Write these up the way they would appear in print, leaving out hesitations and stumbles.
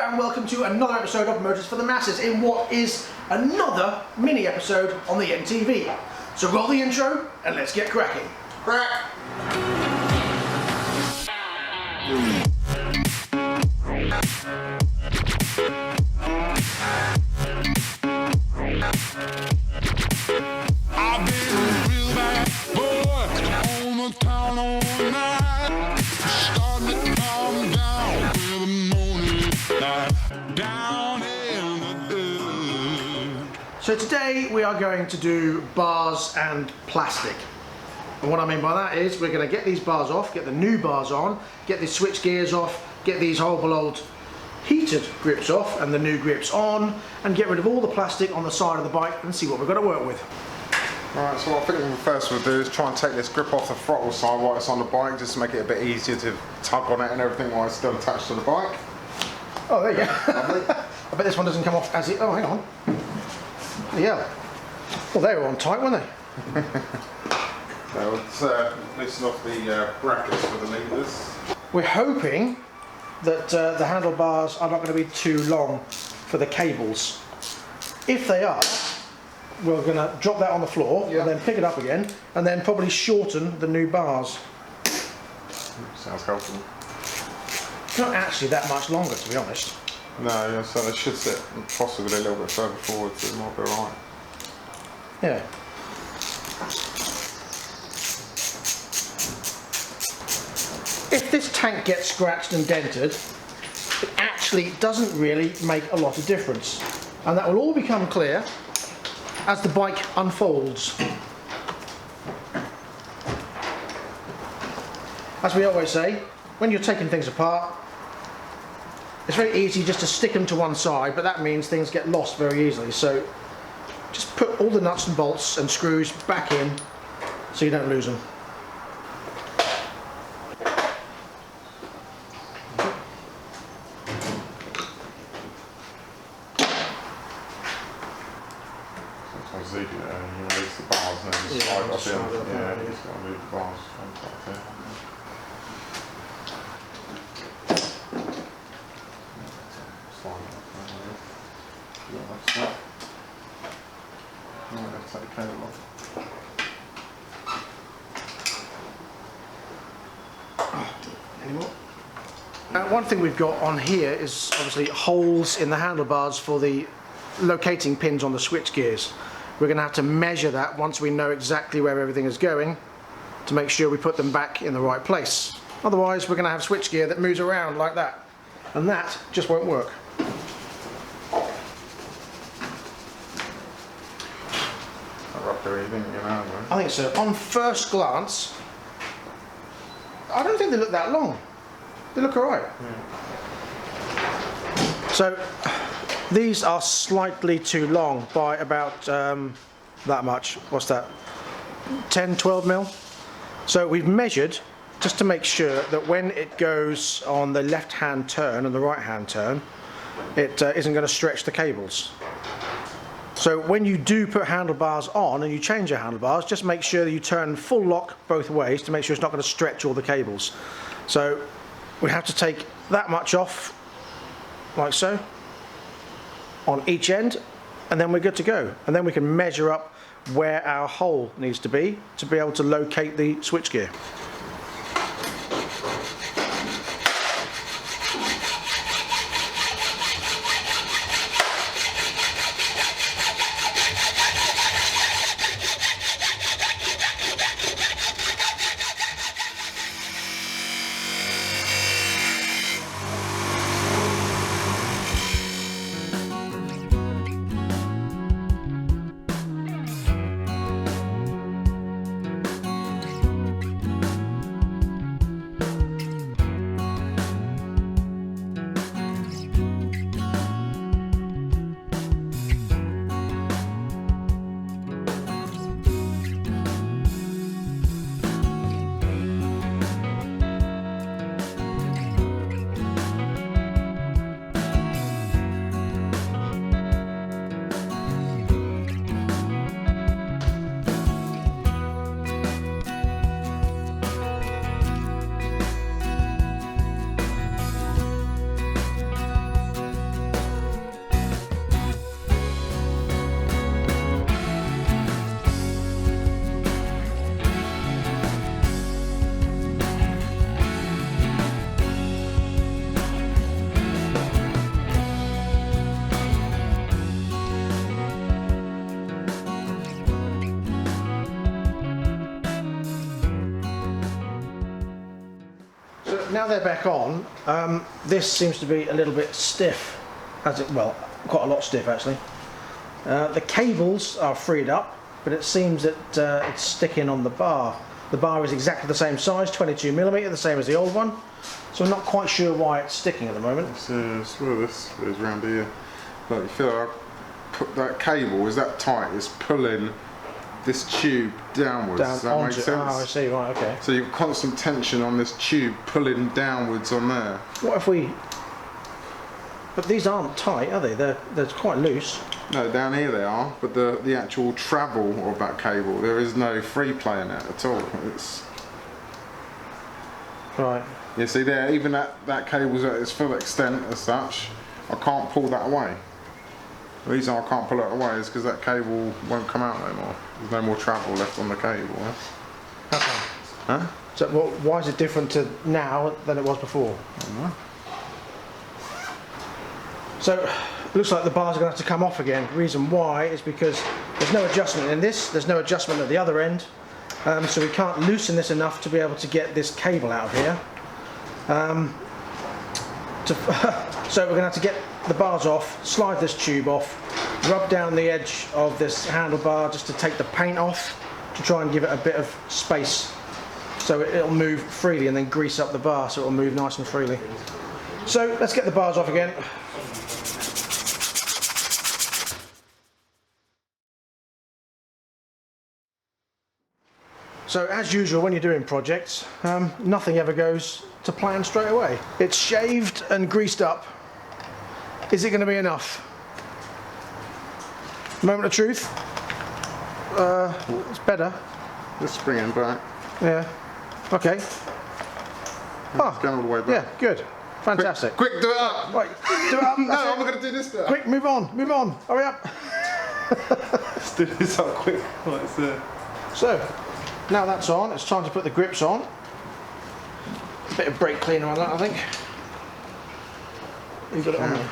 and welcome to another episode of Motors for the Masses in what is another mini episode on the NTV. So roll the intro and let's get cracking. Crack! I've been a real bad boy on the town all night. Starting to calm down with the morning light down in the dirt. So today we are going to do bars and plastic. And what I mean by that is we're going to get these bars off, get the new bars on, get the switch gears off, get these horrible old heated grips off and the new grips on, and get rid of all the plastic on the side of the bike and see what we've got to work with. Alright, so what I think the first we'll do is try and take this grip off the throttle side while it's on the bike, just to make it a bit easier to tug on it and everything while it's still attached to the bike. Oh, there you go. I bet this one doesn't come off as it... Oh, hang on. Yeah. Well, they were on tight, weren't they? So let's loosen off the brackets for the levers. We're hoping that the handlebars are not going to be too long for the cables. If they are, we're going to drop that on the floor and then pick it up again and then probably shorten the new bars. Sounds helpful. It's not actually that much longer, to be honest. No, yeah, so they should sit possibly a little bit further forward, so it might be alright. Yeah. If this tank gets scratched and dented, it actually doesn't really make a lot of difference. And that will all become clear as the bike unfolds. As we always say, when you're taking things apart, it's very easy just to stick them to one side, but that means things get lost very easily. So just put all the nuts and bolts and screws back in so you don't lose them. Sometimes easy there, you release the bars and then just slide off in. Yeah, you just got to move the bars from back there. Slide off there. I'm going to take the cable off. Anymore? One thing we've got on here is obviously holes in the handlebars for the locating pins on the switch gears. We're going to have to measure that once we know exactly where everything is going to make sure we put them back in the right place. Otherwise we're going to have switch gear that moves around like that, and that just won't work. I think so. On first glance, I don't think they look that long. They look alright. Yeah. So these are slightly too long by about that much. What's that? 10, 12 mil? So we've measured just to make sure that when it goes on the left hand turn and the right hand turn, it isn't going to stretch the cables. So when you do put handlebars on and you change your handlebars, just make sure that you turn full lock both ways to make sure it's not going to stretch all the cables. So we have to take that much off, like so, on each end, and then we're good to go. And then we can measure up where our hole needs to be able to locate the switchgear. now they're back on, this seems to be a little bit stiff, well, quite a lot stiff actually. The cables are freed up, but it seems that it's sticking on the bar. The bar is exactly the same size, 22mm, the same as the old one. So I'm not quite sure why it's sticking at the moment. So this is around here. Like you feel like that cable is that tight, it's pulling this tube downwards. Does that make sense? Oh, I see, right, okay. So you've constant tension on this tube pulling downwards on there. What if we... But these aren't tight, are they? They're quite loose. No, down here they are, but the actual travel of that cable, there is no free play in it at all. It's... Right. You see there, even that cable's at its full extent as such, I can't pull that away. The reason I can't pull it away is because that cable won't come out no more. There's no more travel left on the cable. How come? Huh? So why is it different to now than it was before? I don't know. So it looks like the bars are going to have to come off again. The reason why is because there's no adjustment in this, there's no adjustment at the other end, so we can't loosen this enough to be able to get this cable out of here. So we're going to have to get the bars off, slide this tube off, rub down the edge of this handlebar just to take the paint off, to try and give it a bit of space so it'll move freely, and then grease up the bar so it'll move nice and freely. So let's get the bars off again. So as usual when you're doing projects, nothing ever goes to plan straight away. It's shaved and greased up. Is it going to be enough? Moment of truth. It's better. Just springing back. Yeah. Okay. It's going all the way back. Yeah, good. Fantastic. Quick, do it up! Right, do it up. No, I'm going to do this bit. Quick, move on, hurry up. Let's do this up quick. Right, So, now that's on, it's time to put the grips on. A bit of brake cleaner on that, I think. You've got it on there.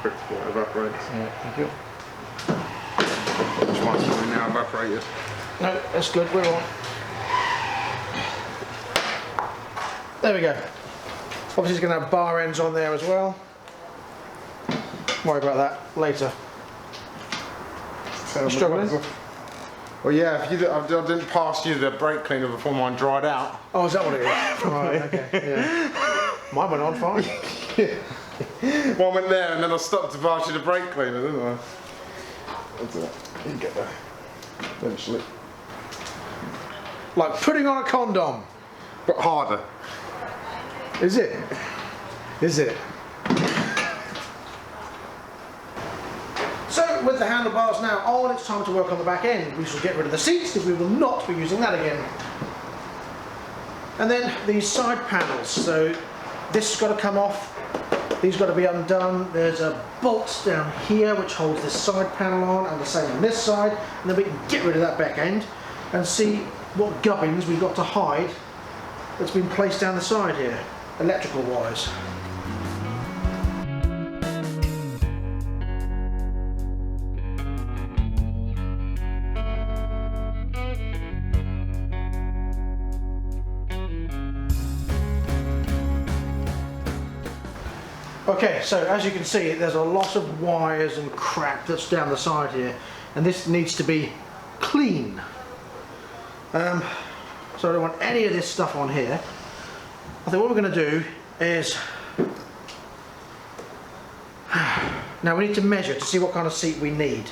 Quick before it evaporates. Yeah, thank you. Which one's probably now evaporated? No, that's good, we're on. There we go. Obviously it's going to have bar ends on there as well. Worry about that later. Struggling? Well, yeah, if I didn't pass you the brake cleaner before mine dried out. Oh, is that what it is? Right, okay, yeah. Mine went on fine. One went there and then I stopped to pass you the brake cleaner, didn't I? That's it. You can get there. Eventually. Like putting on a condom. But harder. Is it? Is it? So, with the handlebars now on, it's time to work on the back end. We shall get rid of the seats because we will not be using that again. And then these side panels. So, this has got to come off. These got to be undone. There's a bolt down here which holds this side panel on, and the same on this side. And then we can get rid of that back end and see what gubbins we've got to hide that's been placed down the side here, electrical wise. Okay, so as you can see, there's a lot of wires and crap that's down the side here, and this needs to be clean. So I don't want any of this stuff on here. I think what we're going to do is, now we need to measure to see what kind of seat we need.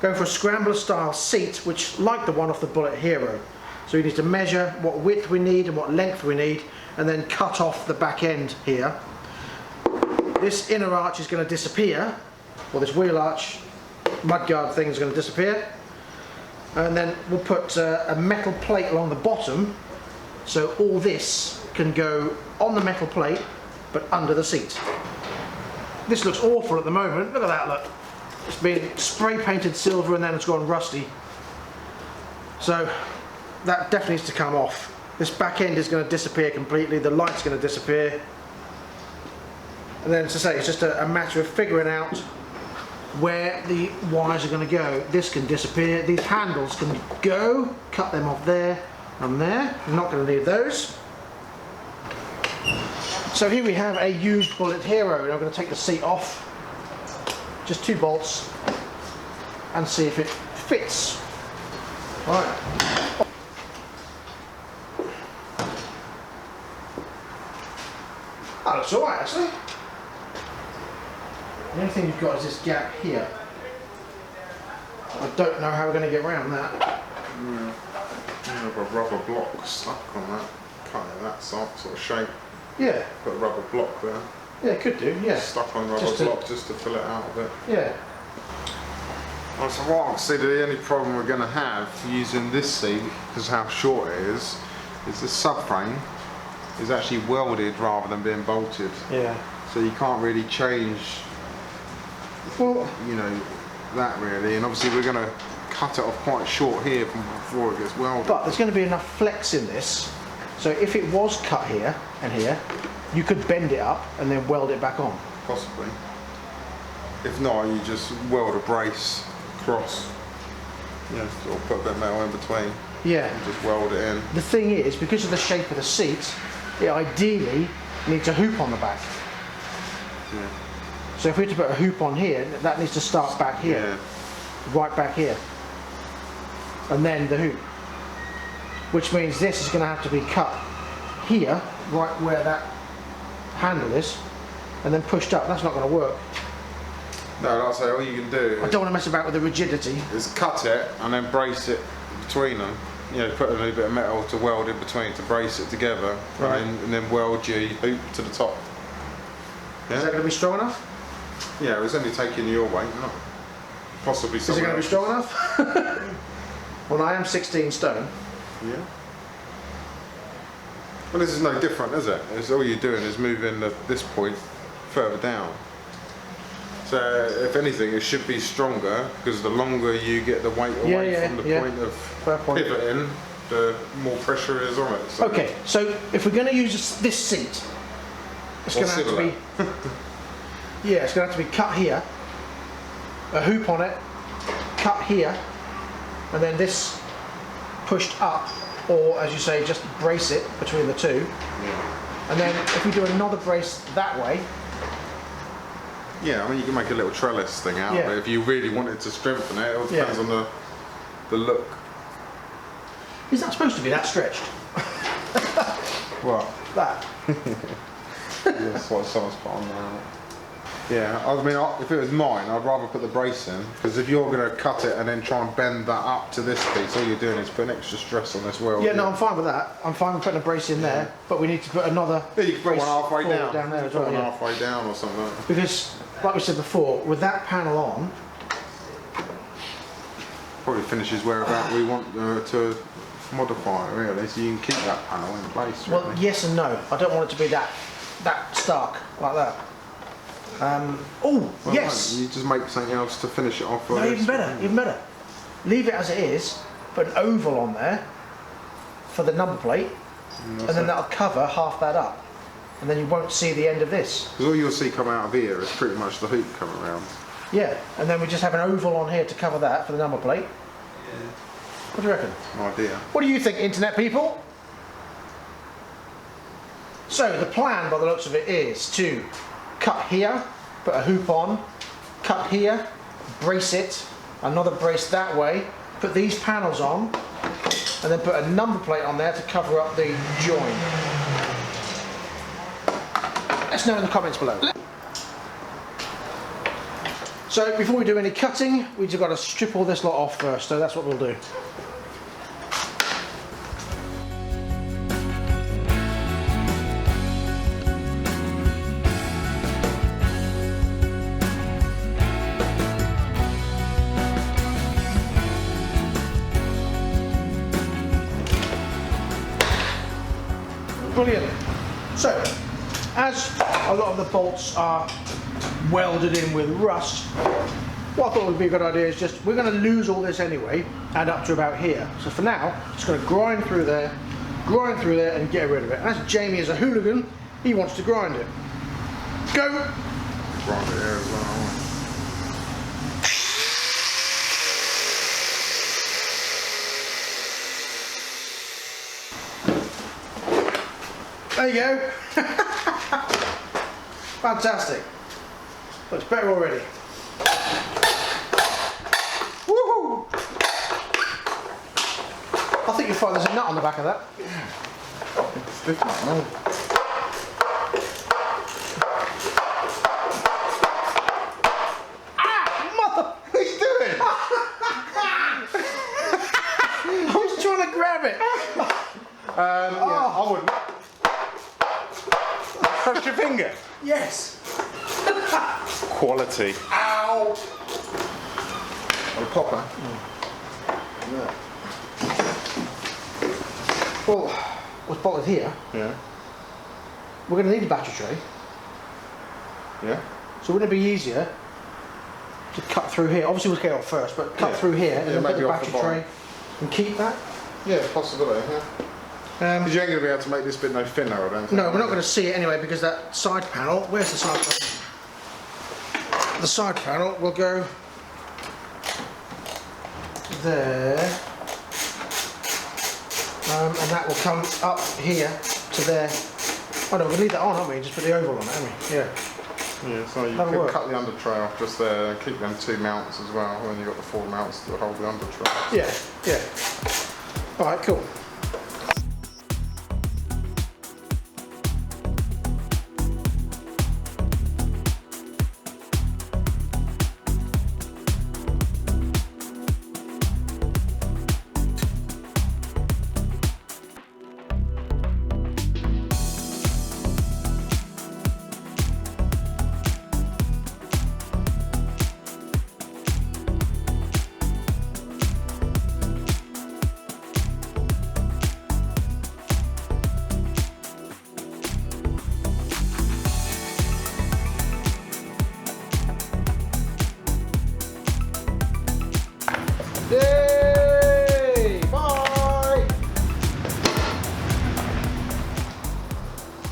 Going for a Scrambler style seat, which like the one off the Bullet Hero. So we need to measure what width we need and what length we need, and then cut off the back end here. This inner arch is going to disappear, or this wheel arch mudguard thing is going to disappear, and then we'll put a metal plate along the bottom, so all this can go on the metal plate but under the seat. This looks awful at the moment. Look at that, look. It's been spray painted silver and then it's gone rusty. So that definitely needs to come off. This back end is going to disappear completely, the light's going to disappear. And then, as I say, it's just a matter of figuring out where the wires are going to go. This can disappear, these handles can go, cut them off there and there. I'm not going to need those. So here we have a used Bullet Hero, and I'm going to take the seat off, just 2 bolts, and see if it fits. Right. That looks alright actually. The only thing you've got is this gap here. I don't know how we're going to get around that. Yeah. You have a rubber block stuck on that, kind of that sort of shape. Yeah. Put a rubber block there. Yeah, could do, yeah. Stuck on rubber block just to fill it out a bit. Yeah. Well, so what I see the only problem we're going to have using this seat, because how short it is the subframe is actually welded rather than being bolted. Yeah. So you can't really change, Well, you know, that really. And obviously we're going to cut it off quite short here from before it gets welded. but there's going to be enough flex in this, so if it was cut here and here, you could bend it up and then weld it back on. Possibly. If not, you just weld a brace across. You know, or put a bit of metal in between. Yeah. And just weld it in. The thing is, because of the shape of the seat, it ideally needs a hoop on the back. Yeah. So if we were to put a hoop on here, that needs to start back here, Yeah. right back here, and then the hoop. Which means this is going to have to be cut here, right where that handle is, and then pushed up. That's not going to work. No, like I say, all you can do I don't want to mess about with the rigidity. is cut it and then brace it between them. You know, put a little bit of metal to weld in between to brace it together, Right. and then weld your hoop to the top. Yeah, Is that going to be strong enough? yeah, it was only taking your weight, not possibly Is it someone going to be strong enough? Well, I am 16 stone. Yeah. Well, this is no different, is it? It's all you're doing is moving this point further down. So, if anything, it should be stronger because the longer you get the weight away from the point of Fair point. pivoting, the more pressure is on it. So Okay, so if we're going to use this seat, it's going to have to be. Yeah, it's going to have to be cut here, a hoop on it, cut here, and then this pushed up, or as you say, just brace it between the two. Yeah. And then if we do another brace that way, Yeah, I mean, you can make a little trellis thing out Yeah. of it if you really wanted to strengthen it. It all depends Yeah. on the look. is that supposed to be that stretched? What? That. Yeah, that's what someone's put on there. Yeah, I mean, if it was mine, I'd rather put the brace in, because if you're going to cut it and then try and bend that up to this piece, all you're doing is putting extra stress on this weld. Yeah, no, I'm fine with that. I'm fine with putting a brace in there, but we need to put another Yeah, you can put brace one halfway forward down. there You as can well. put one Yeah. halfway down or something. Because, like we said before, with that panel on, Probably finishes whereabout we want to modify it, really, so you can keep that panel in place. well, Really. yes and no. I don't want it to be that stark like that. Oh, Well, yes. no, you just make something else to finish it off. No, with. even better, even better. Leave it as it is, put an oval on there for the number plate, and then that'll cover half that up. And then you won't see the end of this. Because all you'll see come out of here is pretty much the hoop coming around. Yeah, and then we just have an oval on here to cover that for the number plate. What do you reckon? No idea. What do you think, internet people? So the plan, by the looks of it, is to cut here, put a hoop on, cut here, brace it, another brace that way, put these panels on, and then put a number plate on there to cover up the join. Let us know in the comments below. So before we do any cutting, we've just got to strip all this lot off first, so that's what we'll do. Brilliant. So, as a lot of the bolts are welded in with rust, what I thought would be a good idea is just, we're going to lose all this anyway, and up to about here. So for now, just going to grind through there and get rid of it. And as Jamie is a hooligan, he wants to grind it. Go! Grind it here as well. There you go. Fantastic. Looks better already. Woohoo! I think you'll find there's a nut on the back of that. It's different, no? What are you doing? I was trying to grab it. Yeah, I wouldn't. Touch your finger. Yes. Quality. Ow. A popper. Yeah. Well, what's bolted here? Yeah. We're going to need a battery tray. Yeah. So wouldn't it be easier to cut through here? Obviously we'll get it off first, but cut through here and then put the battery tray and keep that? Yeah, possibility, yeah. Because you ain't going to be able to make this bit no thinner, I don't think. No, we're not going to see it anyway because that side panel, where's the side panel? The side panel will go there, and that will come up here to there. Oh no, we'll leave that on, aren't we? Just put the oval on it, haven't we? Yeah. Yeah, so you That'll could work. cut the under tray off just there and keep them 2 mounts as well, and then you've got the 4 mounts to hold the under tray. Yeah, yeah. Alright, cool. Yay! Bye!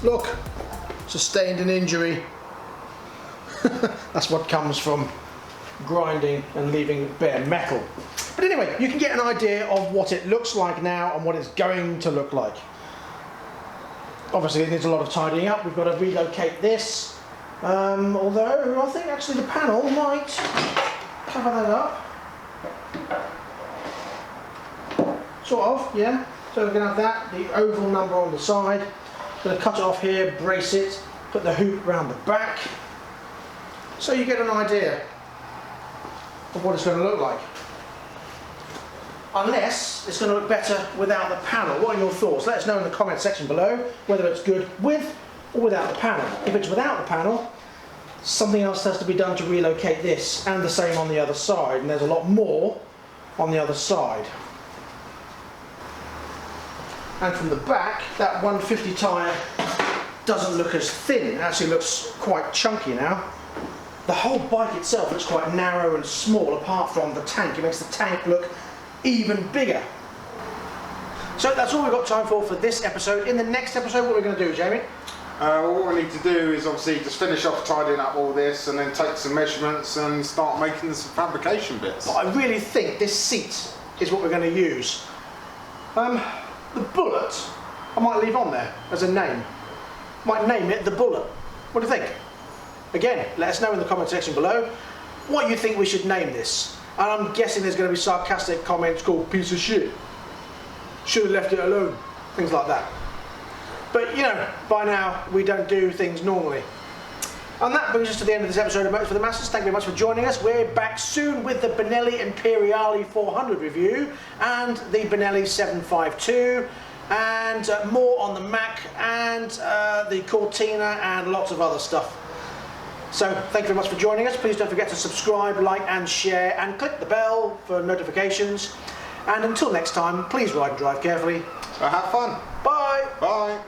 Look, sustained an injury. That's what comes from grinding and leaving bare metal. But anyway, you can get an idea of what it looks like now and what it's going to look like. Obviously it needs a lot of tidying up. We've got to relocate this. Although I think actually the panel might cover that up. Sort of, yeah. So we're going to have that, the oval number on the side. Going to cut it off here, brace it, put the hoop around the back. So you get an idea of what it's going to look like. Unless it's going to look better without the panel. What are your thoughts? Let us know in the comment section below whether it's good with or without the panel. If it's without the panel, something else has to be done to relocate this, and the same on the other side, and there's a lot more on the other side. And from the back, that 150 tyre doesn't look as thin, it actually looks quite chunky now. The whole bike itself looks quite narrow and small apart from the tank. It makes the tank look even bigger. So that's all we've got time for this episode. In the next episode, what are we going to do, Jamie? Well, what we need to do is obviously just finish off tidying up all this and then take some measurements and start making some fabrication bits. But I really think this seat is what we're going to use. The Bullet, I might leave on there as a name. Might name it the Bullet. What do you think? Again, let us know in the comment section below what you think we should name this. And I'm guessing there's going to be sarcastic comments called piece of shit. Should have left it alone. Things like that. But you know, by now we don't do things normally. And that brings us to the end of this episode of Motors for the Masses. Thank you very much for joining us. We're back soon with the Benelli Imperiale 400 review and the Benelli 752 and more on the Mac and the Cortina and lots of other stuff. So thank you very much for joining us. Please don't forget to subscribe, like and share and click the bell for notifications. And until next time, please ride and drive carefully. So have fun. Bye. Bye.